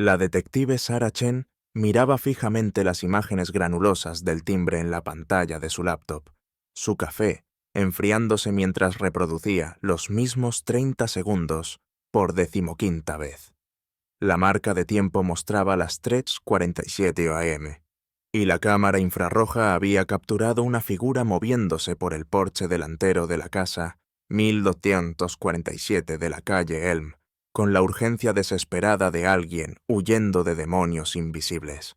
La detective Sarah Chen miraba fijamente las imágenes granulosas del timbre en la pantalla de su laptop. Su café, enfriándose mientras reproducía los mismos 30 segundos por 15ª vez. La marca de tiempo mostraba las 3:47 am, y la cámara infrarroja había capturado una figura moviéndose por el porche delantero de la casa 1247 de la calle Elm, con la urgencia desesperada de alguien huyendo de demonios invisibles.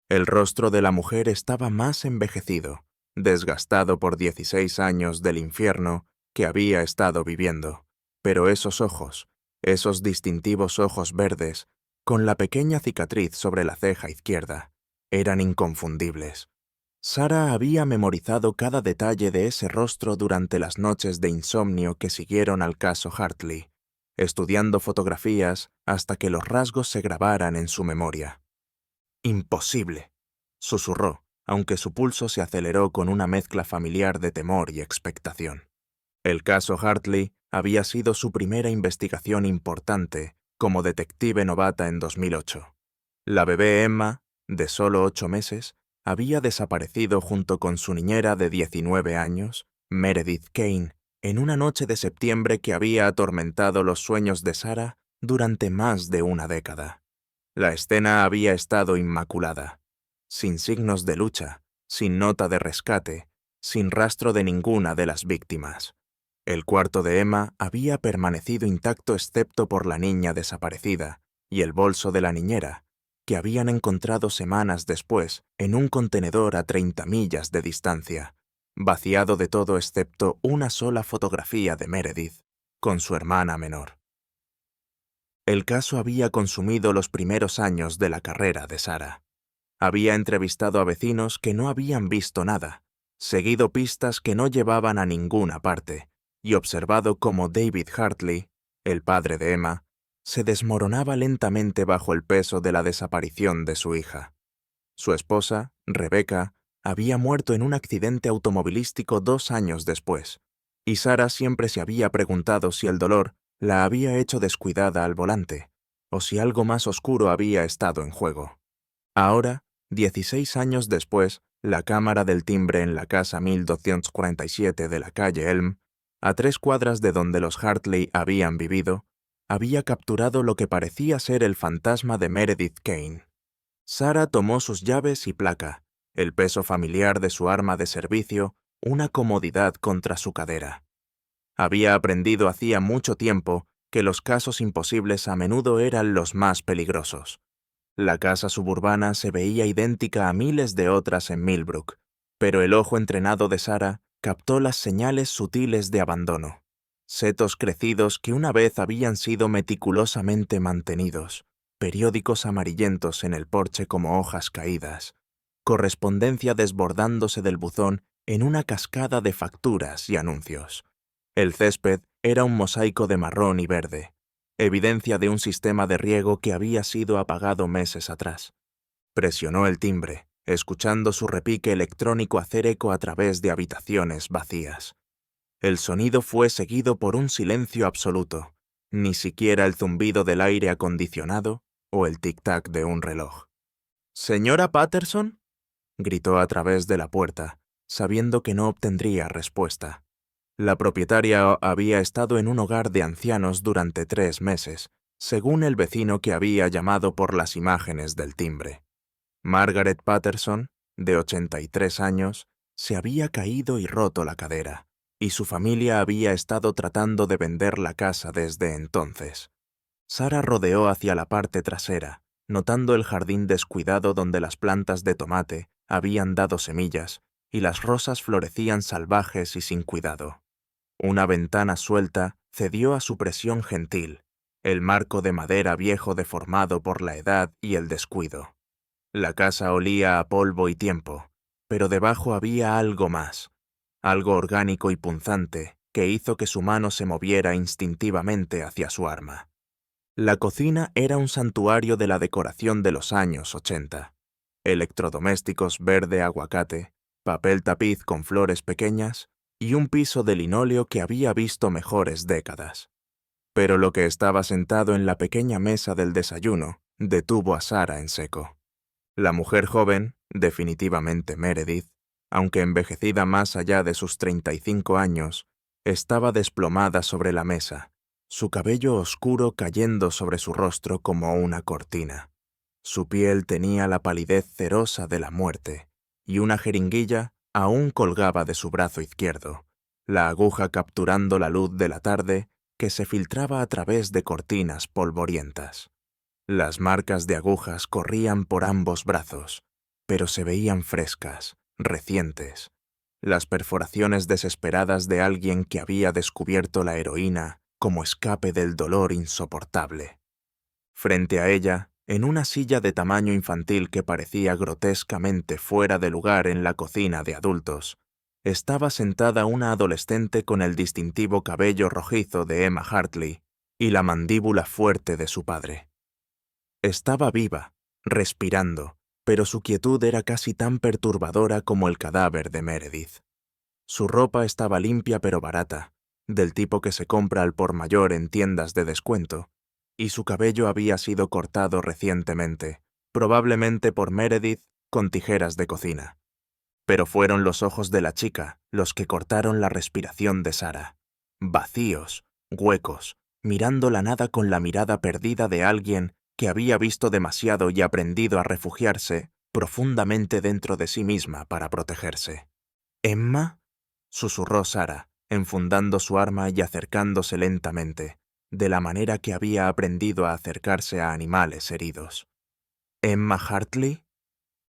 El rostro de la mujer estaba más envejecido, desgastado por 16 años del infierno que había estado viviendo, pero esos distintivos ojos verdes, con la pequeña cicatriz sobre la ceja izquierda, eran inconfundibles. Sarah había memorizado cada detalle de ese rostro durante las noches de insomnio que siguieron al caso Hartley, estudiando fotografías hasta que los rasgos se grabaran en su memoria. «Imposible», susurró, aunque su pulso se aceleró con una mezcla familiar de temor y expectación. El caso Hartley había sido su primera investigación importante como detective novata en 2008. La bebé Emma, de solo 8 meses, había desaparecido junto con su niñera de 19 años, Meredith Kane, en una noche de septiembre que había atormentado los sueños de Sarah durante más de una década. La escena había estado inmaculada, sin signos de lucha, sin nota de rescate, sin rastro de ninguna de las víctimas. El cuarto de Emma había permanecido intacto excepto por la niña desaparecida y el bolso de la niñera, que habían encontrado semanas después en un contenedor a 30 millas de distancia, vaciado de todo excepto una sola fotografía de Meredith, con su hermana menor. El caso había consumido los primeros años de la carrera de Sarah. Había entrevistado a vecinos que no habían visto nada, seguido pistas que no llevaban a ninguna parte, y observado cómo David Hartley, el padre de Emma, se desmoronaba lentamente bajo el peso de la desaparición de su hija. Su esposa, Rebecca, había muerto en un accidente automovilístico 2 años después, y Sarah siempre se había preguntado si el dolor la había hecho descuidada al volante, o si algo más oscuro había estado en juego. Ahora, 16 años después, la cámara del timbre en la casa 1247 de la calle Elm, a 3 cuadras de donde los Hartley habían vivido, había capturado lo que parecía ser el fantasma de Meredith Kane. Sarah tomó sus llaves y placa, el peso familiar de su arma de servicio, una comodidad contra su cadera. Había aprendido hacía mucho tiempo que los casos imposibles a menudo eran los más peligrosos. La casa suburbana se veía idéntica a miles de otras en Millbrook, pero el ojo entrenado de Sarah captó las señales sutiles de abandono. Setos crecidos que una vez habían sido meticulosamente mantenidos, periódicos amarillentos en el porche como hojas caídas, correspondencia desbordándose del buzón en una cascada de facturas y anuncios. El césped era un mosaico de marrón y verde, evidencia de un sistema de riego que había sido apagado meses atrás. Presionó el timbre, escuchando su repique electrónico hacer eco a través de habitaciones vacías. El sonido fue seguido por un silencio absoluto, ni siquiera el zumbido del aire acondicionado o el tic-tac de un reloj. «¿Señora Patterson?», gritó a través de la puerta, sabiendo que no obtendría respuesta. La propietaria había estado en un hogar de ancianos durante 3 meses, según el vecino que había llamado por las imágenes del timbre. Margaret Patterson, de 83 años, se había caído y roto la cadera, y su familia había estado tratando de vender la casa desde entonces. Sarah rodeó hacia la parte trasera, notando el jardín descuidado donde las plantas de tomate habían dado semillas y las rosas florecían salvajes y sin cuidado. Una ventana suelta cedió a su presión gentil, el marco de madera viejo deformado por la edad y el descuido. La casa olía a polvo y tiempo, pero debajo había algo más, algo orgánico y punzante que hizo que su mano se moviera instintivamente hacia su arma. La cocina era un santuario de la decoración de los años 80. Electrodomésticos verde aguacate, papel tapiz con flores pequeñas y un piso de linóleo que había visto mejores décadas. Pero lo que estaba sentado en la pequeña mesa del desayuno detuvo a Sarah en seco. La mujer joven, definitivamente Meredith, aunque envejecida más allá de sus 35 años, estaba desplomada sobre la mesa, su cabello oscuro cayendo sobre su rostro como una cortina. Su piel tenía la palidez cerosa de la muerte, y una jeringuilla aún colgaba de su brazo izquierdo, la aguja capturando la luz de la tarde que se filtraba a través de cortinas polvorientas. Las marcas de agujas corrían por ambos brazos, pero se veían frescas, recientes. Las perforaciones desesperadas de alguien que había descubierto la heroína como escape del dolor insoportable. Frente a ella, en una silla de tamaño infantil que parecía grotescamente fuera de lugar en la cocina de adultos, estaba sentada una adolescente con el distintivo cabello rojizo de Emma Hartley y la mandíbula fuerte de su padre. Estaba viva, respirando, pero su quietud era casi tan perturbadora como el cadáver de Meredith. Su ropa estaba limpia pero barata, del tipo que se compra al por mayor en tiendas de descuento, y su cabello había sido cortado recientemente, probablemente por Meredith con tijeras de cocina. Pero fueron los ojos de la chica los que cortaron la respiración de Sarah. Vacíos, huecos, mirando la nada con la mirada perdida de alguien que había visto demasiado y aprendido a refugiarse profundamente dentro de sí misma para protegerse. «¿Emma?», susurró Sarah, enfundando su arma y acercándose lentamente, de la manera que había aprendido a acercarse a animales heridos. «¿Emma Hartley?».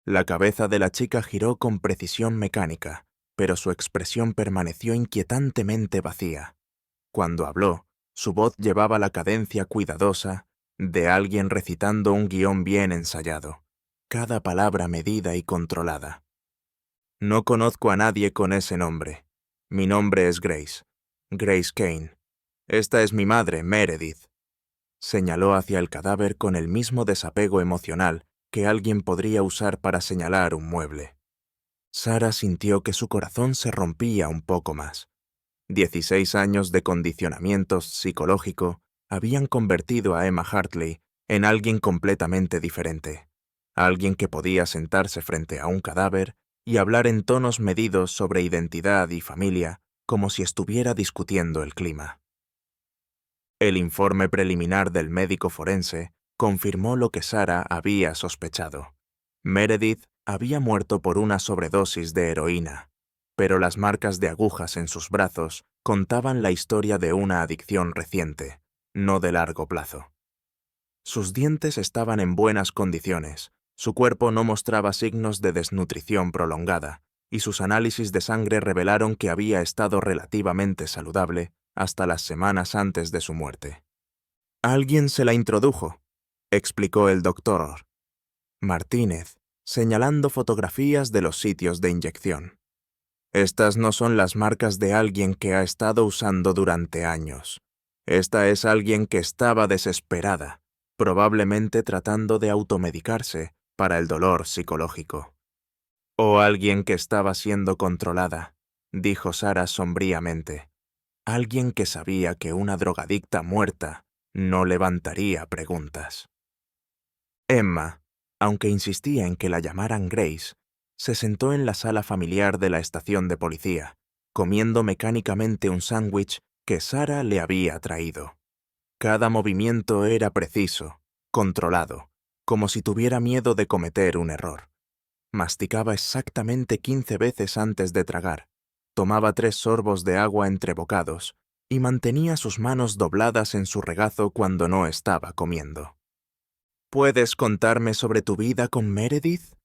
La cabeza de la chica giró con precisión mecánica, pero su expresión permaneció inquietantemente vacía. Cuando habló, su voz llevaba la cadencia cuidadosa de alguien recitando un guión bien ensayado, cada palabra medida y controlada. «No conozco a nadie con ese nombre. Mi nombre es Grace. Grace Kane. Esta es mi madre, Meredith». Señaló hacia el cadáver con el mismo desapego emocional que alguien podría usar para señalar un mueble. Sarah sintió que su corazón se rompía un poco más. 16 años de condicionamiento psicológico habían convertido a Emma Hartley en alguien completamente diferente. Alguien que podía sentarse frente a un cadáver y hablar en tonos medidos sobre identidad y familia como si estuviera discutiendo el clima. El informe preliminar del médico forense confirmó lo que Sarah había sospechado. Meredith había muerto por una sobredosis de heroína, pero las marcas de agujas en sus brazos contaban la historia de una adicción reciente, no de largo plazo. Sus dientes estaban en buenas condiciones, su cuerpo no mostraba signos de desnutrición prolongada, y sus análisis de sangre revelaron que había estado relativamente saludable hasta las semanas antes de su muerte. «Alguien se la introdujo», explicó el doctor Martínez, señalando fotografías de los sitios de inyección. «Estas no son las marcas de alguien que ha estado usando durante años. Esta es alguien que estaba desesperada, probablemente tratando de automedicarse para el dolor psicológico. O alguien que estaba siendo controlada», dijo Sarah sombríamente. «Alguien que sabía que una drogadicta muerta no levantaría preguntas». Emma, aunque insistía en que la llamaran Grace, se sentó en la sala familiar de la estación de policía, comiendo mecánicamente un sándwich que Sarah le había traído. Cada movimiento era preciso, controlado, como si tuviera miedo de cometer un error. Masticaba exactamente 15 veces antes de tragar, tomaba 3 sorbos de agua entre bocados y mantenía sus manos dobladas en su regazo cuando no estaba comiendo. «¿Puedes contarme sobre tu vida con Meredith?»,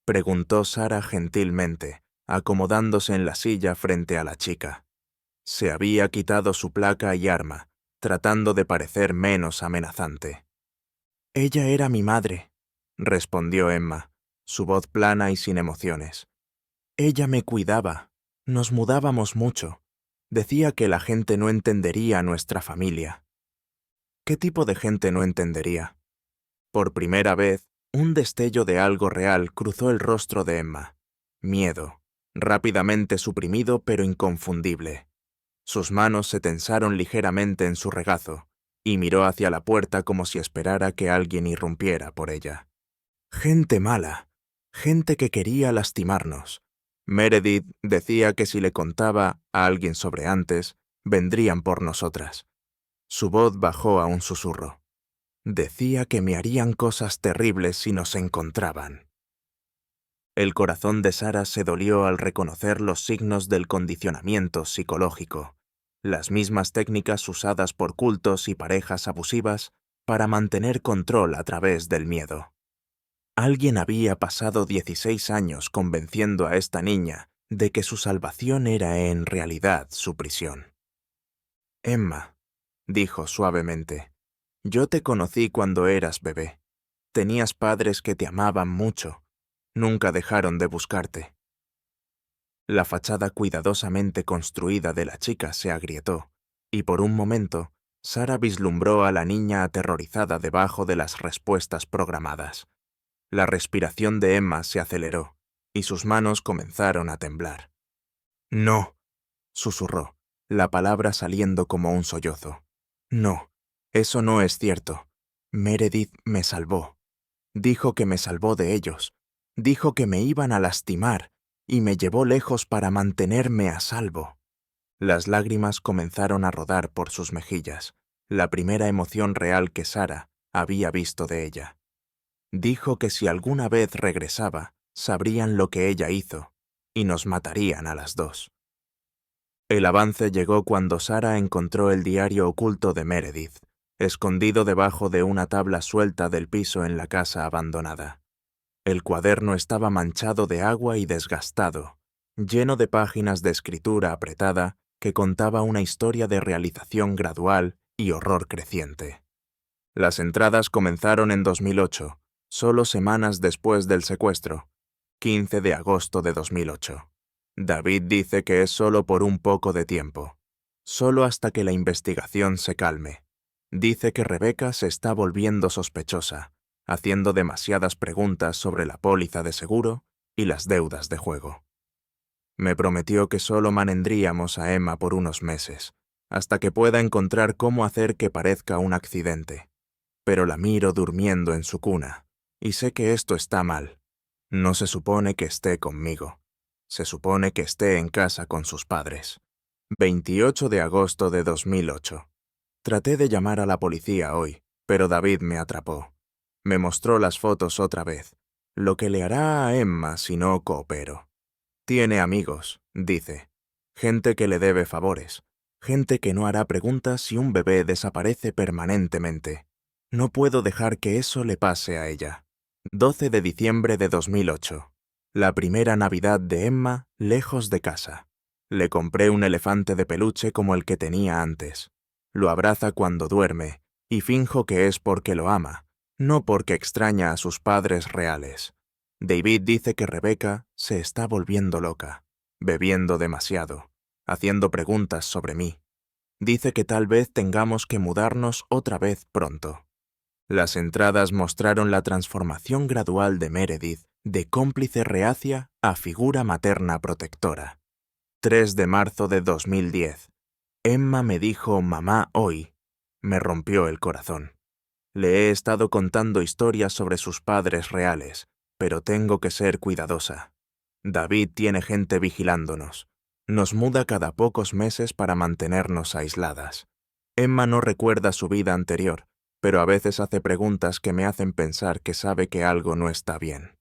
preguntó Sarah gentilmente, acomodándose en la silla frente a la chica. Se había quitado su placa y arma, tratando de parecer menos amenazante. «Ella era mi madre», respondió Emma, su voz plana y sin emociones. «Ella me cuidaba. Nos mudábamos mucho. Decía que la gente no entendería a nuestra familia». «¿Qué tipo de gente no entendería?». Por primera vez, un destello de algo real cruzó el rostro de Emma. Miedo, rápidamente suprimido pero inconfundible. Sus manos se tensaron ligeramente en su regazo, y miró hacia la puerta como si esperara que alguien irrumpiera por ella. Gente mala, gente que quería lastimarnos. Meredith decía que si le contaba a alguien sobre antes, vendrían por nosotras. Su voz bajó a un susurro. Decía que me harían cosas terribles si nos encontraban. El corazón de Sara se dolió al reconocer los signos del condicionamiento psicológico, las mismas técnicas usadas por cultos y parejas abusivas para mantener control a través del miedo. Alguien había pasado 16 años convenciendo a esta niña de que su salvación era en realidad su prisión. Emma, dijo suavemente, yo te conocí cuando eras bebé. Tenías padres que te amaban mucho. Nunca dejaron de buscarte. La fachada cuidadosamente construida de la chica se agrietó, y por un momento, Sara vislumbró a la niña aterrorizada debajo de las respuestas programadas. La respiración de Emma se aceleró, y sus manos comenzaron a temblar. No, susurró, la palabra saliendo como un sollozo. No, eso no es cierto. Meredith me salvó. Dijo que me salvó de ellos. Dijo que me iban a lastimar y me llevó lejos para mantenerme a salvo. Las lágrimas comenzaron a rodar por sus mejillas, la primera emoción real que Sara había visto de ella. Dijo que si alguna vez regresaba, sabrían lo que ella hizo y nos matarían a las dos. El avance llegó cuando Sara encontró el diario oculto de Meredith, escondido debajo de una tabla suelta del piso en la casa abandonada. El cuaderno estaba manchado de agua y desgastado, lleno de páginas de escritura apretada que contaba una historia de realización gradual y horror creciente. Las entradas comenzaron en 2008, solo semanas después del secuestro, 15 de agosto de 2008. David dice que es solo por un poco de tiempo, solo hasta que la investigación se calme. Dice que Rebecca se está volviendo sospechosa, haciendo demasiadas preguntas sobre la póliza de seguro y las deudas de juego. Me prometió que solo mantendríamos a Emma por unos meses, hasta que pueda encontrar cómo hacer que parezca un accidente. Pero la miro durmiendo en su cuna, y sé que esto está mal. No se supone que esté conmigo. Se supone que esté en casa con sus padres. 28 de agosto de 2008. Traté de llamar a la policía hoy, pero David me atrapó. Me mostró las fotos otra vez, lo que le hará a Emma si no coopero. Tiene amigos, dice, gente que le debe favores, gente que no hará preguntas si un bebé desaparece permanentemente. No puedo dejar que eso le pase a ella. 12 de diciembre de 2008. La primera Navidad de Emma lejos de casa. Le compré un elefante de peluche como el que tenía antes. Lo abraza cuando duerme, y finjo que es porque lo ama, no porque extraña a sus padres reales. David dice que Rebecca se está volviendo loca, bebiendo demasiado, haciendo preguntas sobre mí. Dice que tal vez tengamos que mudarnos otra vez pronto. Las entradas mostraron la transformación gradual de Meredith de cómplice reacia a figura materna protectora. 3 de marzo de 2010. Emma me dijo mamá hoy. Me rompió el corazón. Le he estado contando historias sobre sus padres reales, pero tengo que ser cuidadosa. David tiene gente vigilándonos. Nos muda cada pocos meses para mantenernos aisladas. Emma no recuerda su vida anterior, pero a veces hace preguntas que me hacen pensar que sabe que algo no está bien.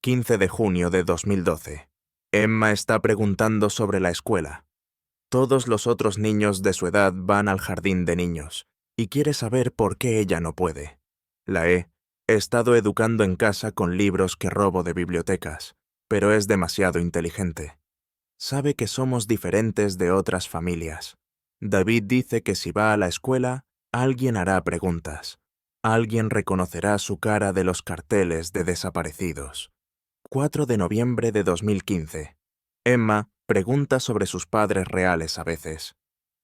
15 de junio de 2012. Emma está preguntando sobre la escuela. Todos los otros niños de su edad van al jardín de niños, y quiere saber por qué ella no puede. La he estado educando en casa con libros que robo de bibliotecas, pero es demasiado inteligente. Sabe que somos diferentes de otras familias. David dice que si va a la escuela, alguien hará preguntas. Alguien reconocerá su cara de los carteles de desaparecidos. 4 de noviembre de 2015. Emma pregunta sobre sus padres reales a veces.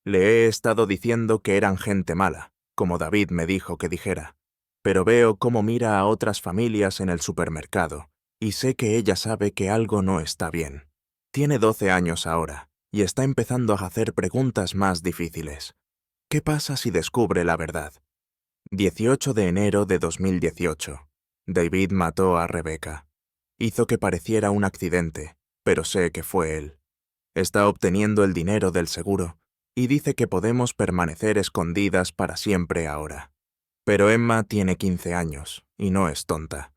Le he estado diciendo que eran gente mala, como David me dijo que dijera, pero veo cómo mira a otras familias en el supermercado, y sé que ella sabe que algo no está bien. Tiene 12 años ahora, y está empezando a hacer preguntas más difíciles. ¿Qué pasa si descubre la verdad? 18 de enero de 2018. David mató a Rebecca. Hizo que pareciera un accidente, pero sé que fue él. Está obteniendo el dinero del seguro y dice que podemos permanecer escondidas para siempre ahora. Pero Emma tiene 15 años y no es tonta.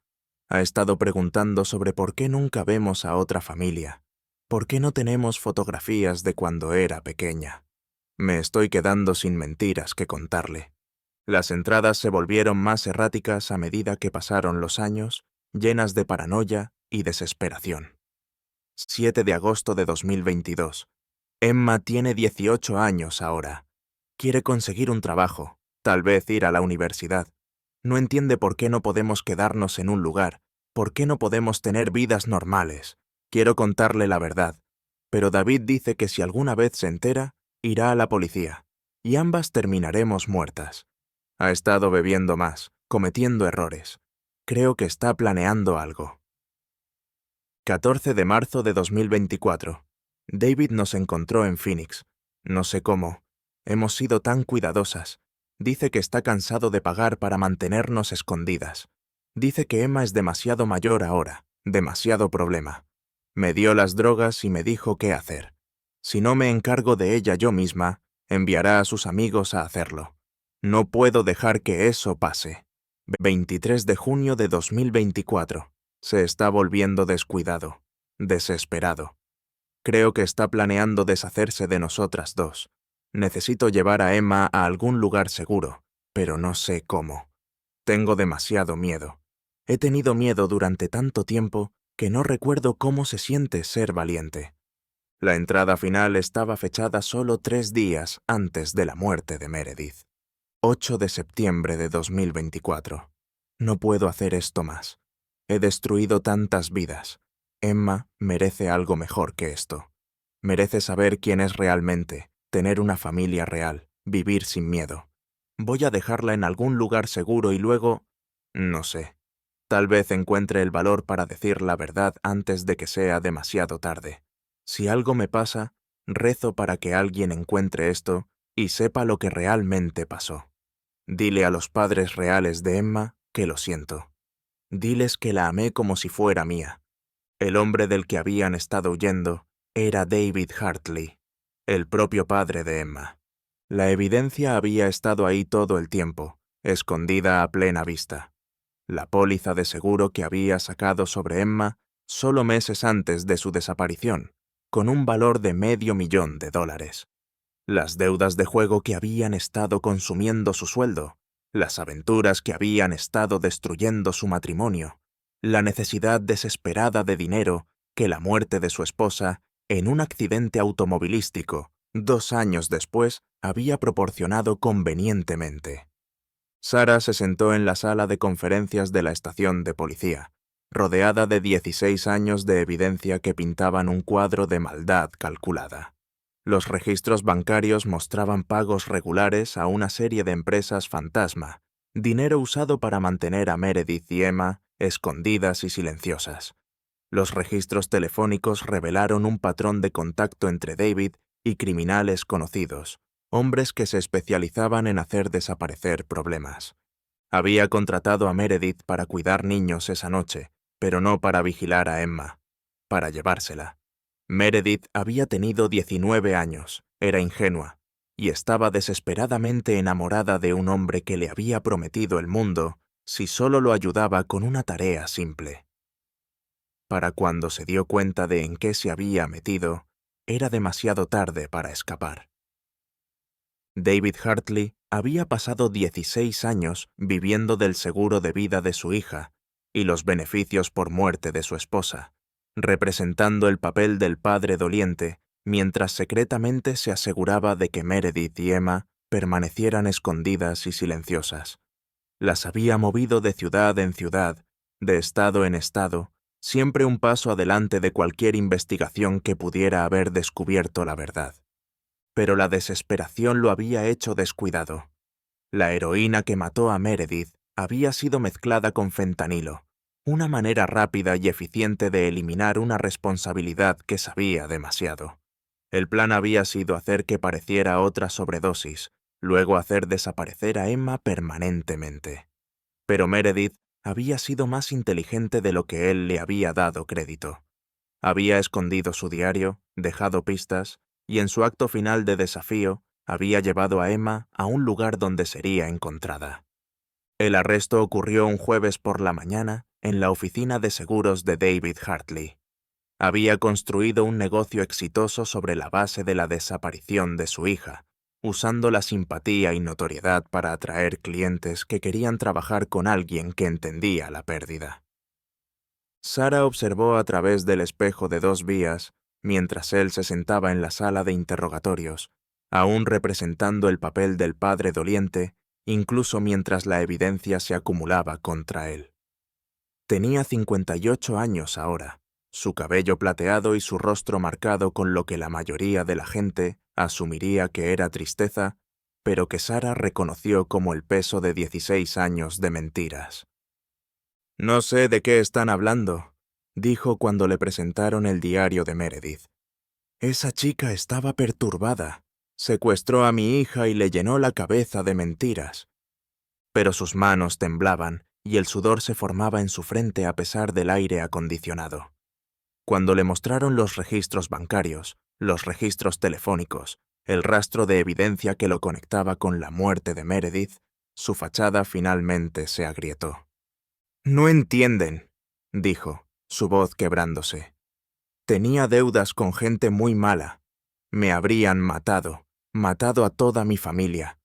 Ha estado preguntando sobre por qué nunca vemos a otra familia, por qué no tenemos fotografías de cuando era pequeña. Me estoy quedando sin mentiras que contarle. Las entradas se volvieron más erráticas a medida que pasaron los años, llenas de paranoia y desesperación. 7 de agosto de 2022. Emma tiene 18 años ahora. Quiere conseguir un trabajo, tal vez ir a la universidad. No entiende por qué no podemos quedarnos en un lugar, por qué no podemos tener vidas normales. Quiero contarle la verdad, pero David dice que si alguna vez se entera, irá a la policía, y ambas terminaremos muertas. Ha estado bebiendo más, cometiendo errores. Creo que está planeando algo. 14 de marzo de 2024. David nos encontró en Phoenix. No sé cómo. Hemos sido tan cuidadosas. Dice que está cansado de pagar para mantenernos escondidas. Dice que Emma es demasiado mayor ahora, demasiado problema. Me dio las drogas y me dijo qué hacer. Si no me encargo de ella yo misma, enviará a sus amigos a hacerlo. No puedo dejar que eso pase. 23 de junio de 2024. Se está volviendo descuidado, desesperado. Creo que está planeando deshacerse de nosotras dos. Necesito llevar a Emma a algún lugar seguro, pero no sé cómo. Tengo demasiado miedo. He tenido miedo durante tanto tiempo que no recuerdo cómo se siente ser valiente. La entrada final estaba fechada solo 3 días antes de la muerte de Meredith. 8 de septiembre de 2024. No puedo hacer esto más. He destruido tantas vidas. Emma merece algo mejor que esto. Merece saber quién es realmente, tener una familia real, vivir sin miedo. Voy a dejarla en algún lugar seguro y luego... no sé. Tal vez encuentre el valor para decir la verdad antes de que sea demasiado tarde. Si algo me pasa, rezo para que alguien encuentre esto y sepa lo que realmente pasó. Dile a los padres reales de Emma que lo siento. Diles que la amé como si fuera mía. El hombre del que habían estado huyendo era David Hartley, el propio padre de Emma. La evidencia había estado ahí todo el tiempo, escondida a plena vista. La póliza de seguro que había sacado sobre Emma solo meses antes de su desaparición, con un valor de $500,000. Las deudas de juego que habían estado consumiendo su sueldo, las aventuras que habían estado destruyendo su matrimonio, la necesidad desesperada de dinero que la muerte de su esposa, en un accidente automovilístico, 2 años después, había proporcionado convenientemente. Sara se sentó en la sala de conferencias de la estación de policía, rodeada de 16 años de evidencia que pintaban un cuadro de maldad calculada. Los registros bancarios mostraban pagos regulares a una serie de empresas fantasma, dinero usado para mantener a Meredith y Emma escondidas y silenciosas. Los registros telefónicos revelaron un patrón de contacto entre David y criminales conocidos, hombres que se especializaban en hacer desaparecer problemas. Había contratado a Meredith para cuidar niños esa noche, pero no para vigilar a Emma, para llevársela. Meredith había tenido 19 años, era ingenua, y estaba desesperadamente enamorada de un hombre que le había prometido el mundo si solo lo ayudaba con una tarea simple. Para cuando se dio cuenta de en qué se había metido, era demasiado tarde para escapar. David Hartley había pasado 16 años viviendo del seguro de vida de su hija y los beneficios por muerte de su esposa, representando el papel del padre doliente mientras secretamente se aseguraba de que Meredith y Emma permanecieran escondidas y silenciosas. Las había movido de ciudad en ciudad, de estado en estado, siempre un paso adelante de cualquier investigación que pudiera haber descubierto la verdad. Pero la desesperación lo había hecho descuidado. La heroína que mató a Meredith había sido mezclada con fentanilo, una manera rápida y eficiente de eliminar una responsabilidad que sabía demasiado. El plan había sido hacer que pareciera otra sobredosis, luego hacer desaparecer a Emma permanentemente. Pero Meredith había sido más inteligente de lo que él le había dado crédito. Había escondido su diario, dejado pistas, y en su acto final de desafío, había llevado a Emma a un lugar donde sería encontrada. El arresto ocurrió un jueves por la mañana en la oficina de seguros de David Hartley. Había construido un negocio exitoso sobre la base de la desaparición de su hija, usando la simpatía y notoriedad para atraer clientes que querían trabajar con alguien que entendía la pérdida. Sarah observó a través del espejo de 2 vías, mientras él se sentaba en la sala de interrogatorios, aún representando el papel del padre doliente, incluso mientras la evidencia se acumulaba contra él. Tenía 58 años ahora, su cabello plateado y su rostro marcado con lo que la mayoría de la gente asumiría que era tristeza, pero que Sarah reconoció como el peso de 16 años de mentiras. «No sé de qué están hablando», dijo cuando le presentaron el diario de Meredith. «Esa chica estaba perturbada. Secuestró a mi hija y le llenó la cabeza de mentiras». Pero sus manos temblaban y el sudor se formaba en su frente a pesar del aire acondicionado. Cuando le mostraron los registros bancarios, los registros telefónicos, el rastro de evidencia que lo conectaba con la muerte de Meredith, su fachada finalmente se agrietó. «No entienden», dijo, su voz quebrándose. «Tenía deudas con gente muy mala. Me habrían matado a toda mi familia.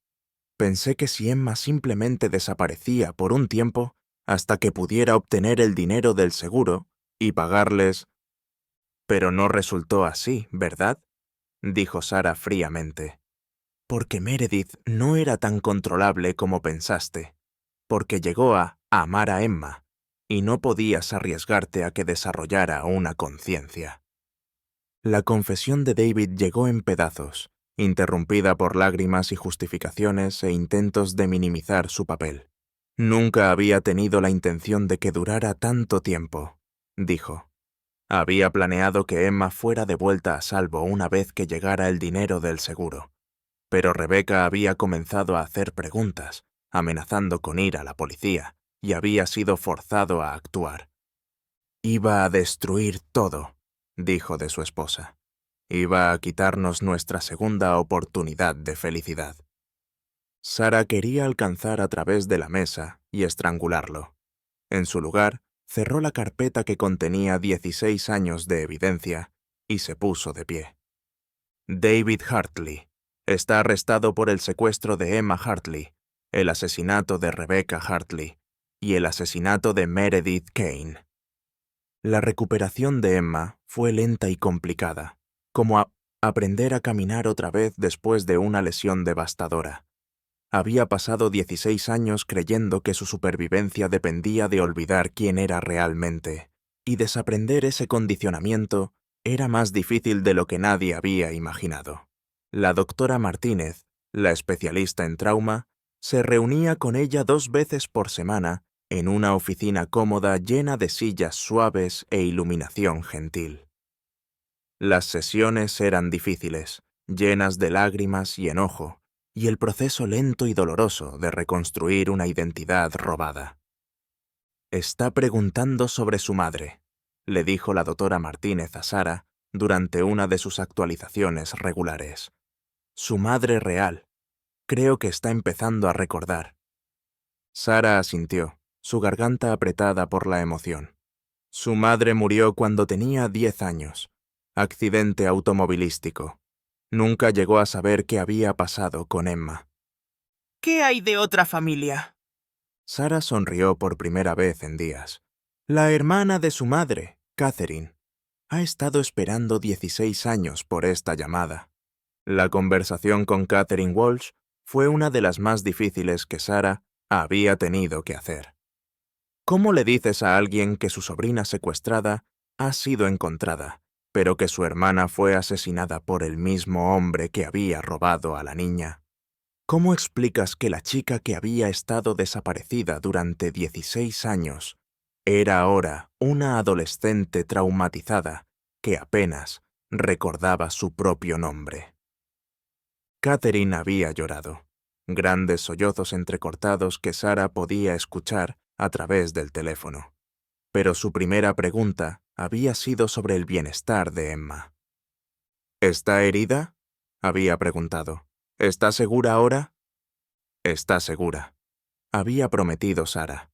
Pensé que si Emma simplemente desaparecía por un tiempo, hasta que pudiera obtener el dinero del seguro y pagarles». «Pero no resultó así, ¿verdad?», dijo Sarah fríamente. «Porque Meredith no era tan controlable como pensaste. Porque llegó a amar a Emma, y no podías arriesgarte a que desarrollara una conciencia». La confesión de David llegó en pedazos, interrumpida por lágrimas y justificaciones e intentos de minimizar su papel. «Nunca había tenido la intención de que durara tanto tiempo», dijo. «Había planeado que Emma fuera devuelta a salvo una vez que llegara el dinero del seguro. Pero Rebecca había comenzado a hacer preguntas, amenazando con ir a la policía, y había sido forzado a actuar. Iba a destruir todo», dijo de su esposa. «Iba a quitarnos nuestra segunda oportunidad de felicidad». Sarah quería alcanzar a través de la mesa y estrangularlo. En su lugar, cerró la carpeta que contenía 16 años de evidencia y se puso de pie. «David Hartley está arrestado por el secuestro de Emma Hartley, el asesinato de Rebecca Hartley y el asesinato de Meredith Kane». La recuperación de Emma fue lenta y complicada, como aprender a caminar otra vez después de una lesión devastadora. Había pasado 16 años creyendo que su supervivencia dependía de olvidar quién era realmente, y desaprender ese condicionamiento era más difícil de lo que nadie había imaginado. La doctora Martínez, la especialista en trauma, se reunía con ella 2 veces por semana en una oficina cómoda llena de sillas suaves e iluminación gentil. Las sesiones eran difíciles, llenas de lágrimas y enojo, y el proceso lento y doloroso de reconstruir una identidad robada. «Está preguntando sobre su madre», le dijo la doctora Martínez a Sarah durante una de sus actualizaciones regulares. «Su madre real. Creo que está empezando a recordar». Sarah asintió, su garganta apretada por la emoción. «Su madre murió cuando tenía 10 años. Accidente automovilístico. Nunca llegó a saber qué había pasado con Emma». ¿Qué hay de otra familia? Sarah sonrió por primera vez en días. «La hermana de su madre, Catherine, ha estado esperando 16 años por esta llamada». La conversación con Catherine Walsh fue una de las más difíciles que Sarah había tenido que hacer. ¿Cómo le dices a alguien que su sobrina secuestrada ha sido encontrada, pero que su hermana fue asesinada por el mismo hombre que había robado a la niña? ¿Cómo explicas que la chica que había estado desaparecida durante 16 años era ahora una adolescente traumatizada que apenas recordaba su propio nombre? Catherine había llorado. grandes sollozos entrecortados que Sarah podía escuchar a través del teléfono. Pero su primera pregunta había sido sobre el bienestar de Emma. ¿Está herida?, había preguntado. ¿Está segura ahora? Está segura, había prometido Sarah.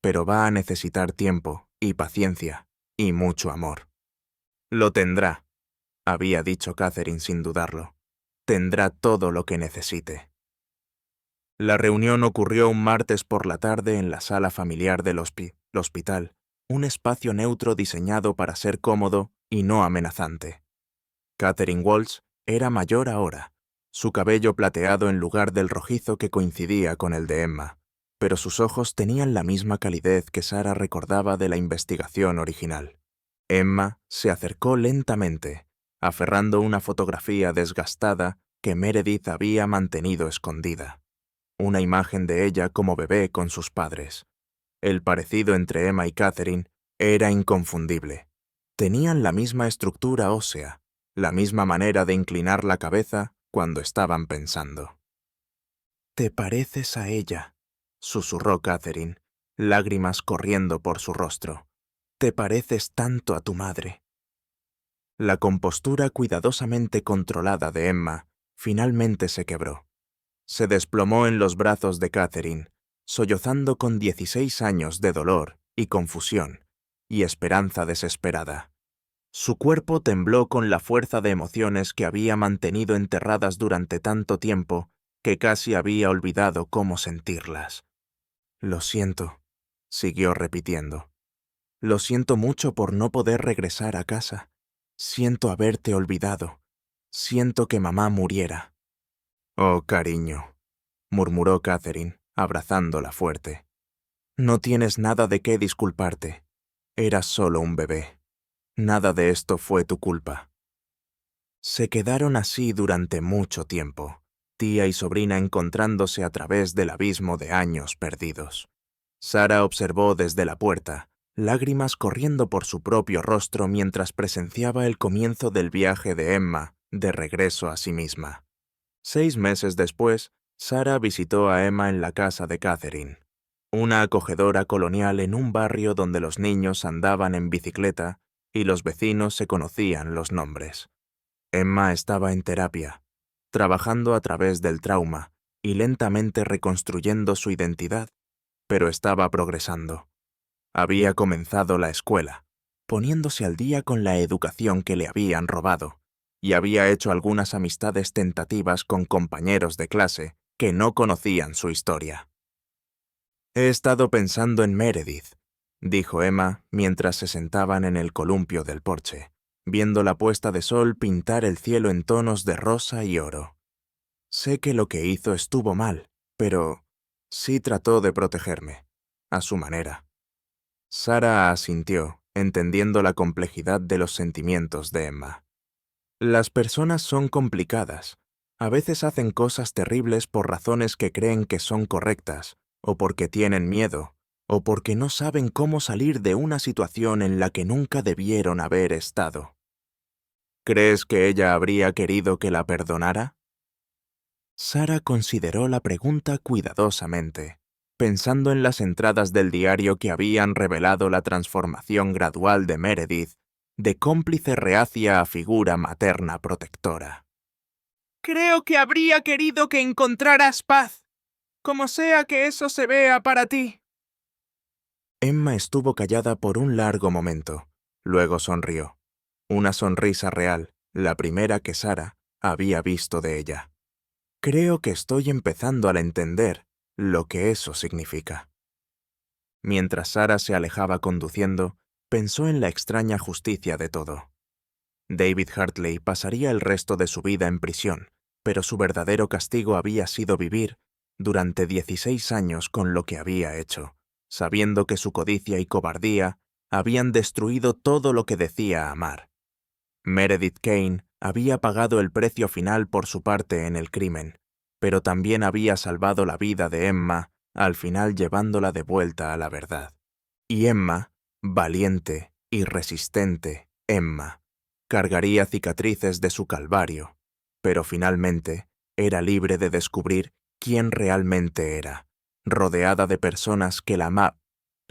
Pero va a necesitar tiempo y paciencia y mucho amor. Lo tendrá, había dicho Catherine sin dudarlo. Tendrá todo lo que necesite. La reunión ocurrió un martes por la tarde en la sala familiar del hospital, un espacio neutro diseñado para ser cómodo y no amenazante. Catherine Walsh era mayor ahora, su cabello plateado en lugar del rojizo que coincidía con el de Emma, pero sus ojos tenían la misma calidez que Sarah recordaba de la investigación original. Emma se acercó lentamente, aferrando una fotografía desgastada que Meredith había mantenido escondida. Una imagen de ella como bebé con sus padres. El parecido entre Emma y Catherine era inconfundible. Tenían la misma estructura ósea, la misma manera de inclinar la cabeza cuando estaban pensando. «Te pareces a ella», susurró Catherine, lágrimas corriendo por su rostro. «Te pareces tanto a tu madre». La compostura cuidadosamente controlada de Emma finalmente se quebró. Se desplomó en los brazos de Catherine, sollozando con 16 años de dolor y confusión y esperanza desesperada. Su cuerpo tembló con la fuerza de emociones que había mantenido enterradas durante tanto tiempo que casi había olvidado cómo sentirlas. «Lo siento», siguió repitiendo. «Lo siento mucho por no poder regresar a casa. Siento haberte olvidado. Siento que mamá muriera». «Oh, cariño», murmuró Catherine, abrazándola fuerte. «No tienes nada de qué disculparte. Eras solo un bebé. Nada de esto fue tu culpa». Se quedaron así durante mucho tiempo, tía y sobrina encontrándose a través del abismo de años perdidos. Sarah observó desde la puerta, lágrimas corriendo por su propio rostro mientras presenciaba el comienzo del viaje de Emma de regreso a sí misma. 6 meses después, Sarah visitó a Emma en la casa de Catherine, una acogedora colonial en un barrio donde los niños andaban en bicicleta y los vecinos se conocían los nombres. Emma estaba en terapia, trabajando a través del trauma y lentamente reconstruyendo su identidad, pero estaba progresando. Había comenzado la escuela, poniéndose al día con la educación que le habían robado, y había hecho algunas amistades tentativas con compañeros de clase que no conocían su historia. «He estado pensando en Meredith», dijo Emma mientras se sentaban en el columpio del porche, viendo la puesta de sol pintar el cielo en tonos de rosa y oro. «Sé que lo que hizo estuvo mal, pero sí trató de protegerme, a su manera». Sarah asintió, entendiendo la complejidad de los sentimientos de Emma. «Las personas son complicadas. A veces hacen cosas terribles por razones que creen que son correctas, o porque tienen miedo, o porque no saben cómo salir de una situación en la que nunca debieron haber estado». «¿Crees que ella habría querido que la perdonara?». Sarah consideró la pregunta cuidadosamente, pensando en las entradas del diario que habían revelado la transformación gradual de Meredith, de cómplice reacia a figura materna protectora. Creo que habría querido que encontraras paz, como sea que eso se vea para ti. Emma estuvo callada por un largo momento, luego sonrió. Una sonrisa real, la primera que Sarah había visto de ella. «Creo que estoy empezando a entender lo que eso significa». Mientras Sarah se alejaba conduciendo, pensó en la extraña justicia de todo. David Hartley pasaría el resto de su vida en prisión, pero su verdadero castigo había sido vivir durante 16 años con lo que había hecho, sabiendo que su codicia y cobardía habían destruido todo lo que decía amar. Meredith Kane había pagado el precio final por su parte en el crimen, pero también había salvado la vida de Emma, al final llevándola de vuelta a la verdad. Y Emma, valiente y resistente Emma, cargaría cicatrices de su calvario, pero finalmente era libre de descubrir quién realmente era, rodeada de personas que la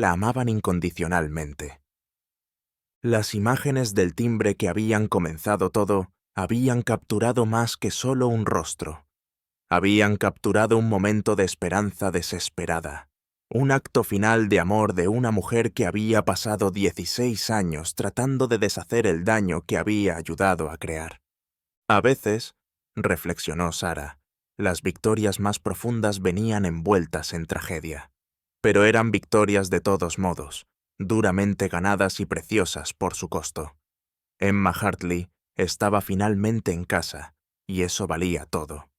amaban incondicionalmente. Las imágenes del timbre que habían comenzado todo habían capturado más que solo un rostro. Habían capturado un momento de esperanza desesperada, un acto final de amor de una mujer que había pasado 16 años tratando de deshacer el daño que había ayudado a crear. A veces, reflexionó Sara, las victorias más profundas venían envueltas en tragedia. Pero eran victorias de todos modos, duramente ganadas y preciosas por su costo. Emma Hartley estaba finalmente en casa, y eso valía todo.